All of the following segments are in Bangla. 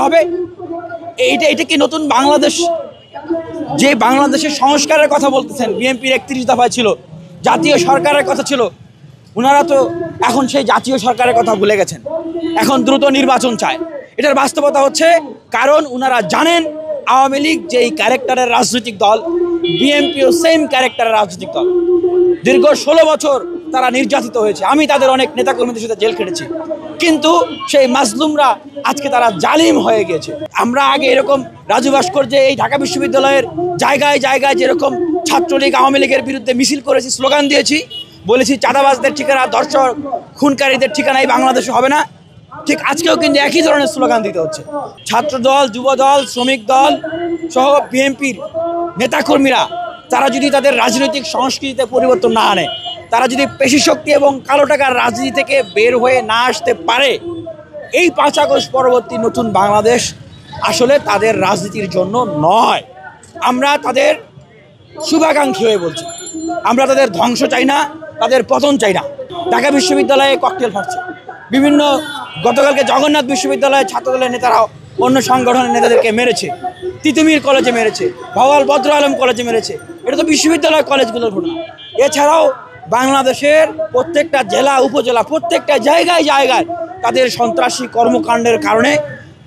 হবে। এইটা এটা কি নতুন বাংলাদেশ? যে বাংলাদেশের সংস্কারের কথা বলতেছেন, বিএনপির 31 দফায় ছিল, জাতীয় সরকারের কথা ছিল, ওনারা তো এখন সেই জাতীয় সরকারের কথা ভুলে গেছেন, এখন দ্রুত নির্বাচন চায়। এটার বাস্তবতা হচ্ছে, কারণ ওনারা জানেন আওয়ামী লীগ যেই ক্যারেক্টারের রাজনৈতিক দল, বিএনপিও সেম ক্যারেক্টারের রাজনৈতিক দল। দীর্ঘ 16 বছর তারা নির্যাতিত হয়েছে। আমি তাদের অনেক নেতাকর্মীদের সাথে জেল খেটেছি, কিন্তু সেই মাজলুমরা আজকে তারা জালিম হয়ে গেছে। আমরা আগে এরকম রাজু ভাস্কর্যে এই ঢাকা বিশ্ববিদ্যালয়ের জায়গায় জায়গায় যেরকম ছাত্রলীগ আওয়ামী লীগের বিরুদ্ধে মিছিল করেছি, স্লোগান দিয়েছি, বলেছি চাঁদাবাজদের ঠিকানা, ধর্ষক খুনকারীদের ঠিকানা এই বাংলাদেশে হবে না, ঠিক আজকেও কিন্তু একই ধরনের স্লোগান দিতে হচ্ছে। ছাত্র দল, যুব দল, শ্রমিক দল সহ বিএনপির নেতাকর্মীরা তারা যদি তাদের রাজনৈতিক সংস্কৃতিতে পরিবর্তন না আনে, তারা যদি পেশি শক্তি এবং কালো টাকার রাজনীতি থেকে বের হয়ে না আসতে পারে, এই 5 আগস্ট পরবর্তী নতুন বাংলাদেশ আসলে তাদের রাজনীতির জন্য নয়। আমরা তাদের শুভাকাঙ্ক্ষী হয়ে বলছি, আমরা তাদের ধ্বংস চাই না, তাদের পতন চাই না। ঢাকা বিশ্ববিদ্যালয়ে ককটেল ফাটছে, বিভিন্ন গতকালকে জগন্নাথ বিশ্ববিদ্যালয়ের ছাত্রদলের নেতারাও অন্য সংগঠনের নেতাদেরকে মেরেছে, তিতুমির কলেজে মেরেছে, ভাওয়াল বদ্র আলম কলেজে মেরেছে। এটা তো বিশ্ববিদ্যালয় কলেজগুলোর ঘটনা। এছাড়াও বাংলাদেশের প্রত্যেকটা জেলা উপজেলা প্রত্যেকটা জায়গায় জায়গায় তাদের সন্ত্রাসী কর্মকাণ্ডের কারণে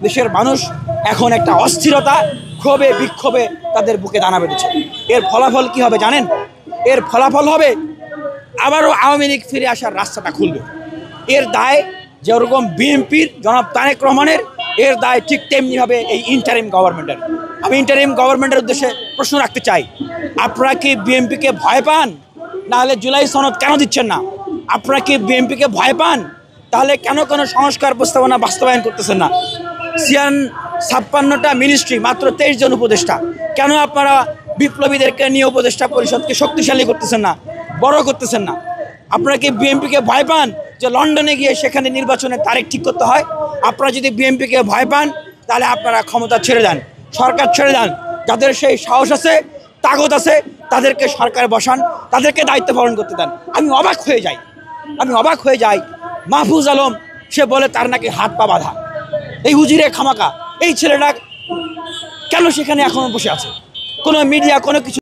দেশের মানুষ এখন একটা অস্থিরতা, ক্ষোভে বিক্ষোভে তাদের বুকে দানা বেঁধেছে। এর ফলাফল কি হবে জানেন? এর ফলাফল হবে আবারও আওয়ামী লীগ ফিরে আসার রাস্তাটা খুলবে। এর দায় যেরকম বিএনপির জনাব তারেক রহমানের, এর দায় ঠিক তেমনি হবে এই ইন্টারিম গভর্নমেন্টের। আমি ইন্টারিম গভর্নমেন্টের উদ্দেশ্যে প্রশ্ন রাখতে চাই, আপনারা কি বিএনপিকে ভয় পান? নাহলে জুলাই সনদ কেন দিচ্ছেন না? আপনারা কি বিএনপিকে ভয় পান? তাহলে কেন কোনো সংস্কার প্রস্তাবনা বাস্তবায়ন করতেছেন না? 56টা মিনিস্ট্রি, মাত্র 23 জন উপদেষ্টা, কেন আপনারা বিপ্লবীদেরকে নিয়ে উপদেষ্টা পরিষদকে শক্তিশালী করতেছেন না, বড় করতেছেন না? আপনারা কি বিএনপিকে ভয় পান যে লন্ডনে গিয়ে সেখানে নির্বাচনের তারিখ ঠিক করতে হয়? আপনারা যদি বিএনপিকে ভয় পান, তাহলে আপনারা ক্ষমতা ছেড়ে দেন, সরকার ছেড়ে দেন। যাদের সেই সাহস আছে, তাগত আছে, তাদেরকে সরকারে বসান, তাদেরকে দায়িত্ব পালন করতে দেন। আমি অবাক হয়ে যাই মাহফুজ আলম, সে বলে তার নাকি হাত পা বাঁধা। এই হুজিরে খামাকা, এই ছেলেটা কেন সেখানে এখনো বসে আছে? কোনো মিডিয়া কোনো কিছু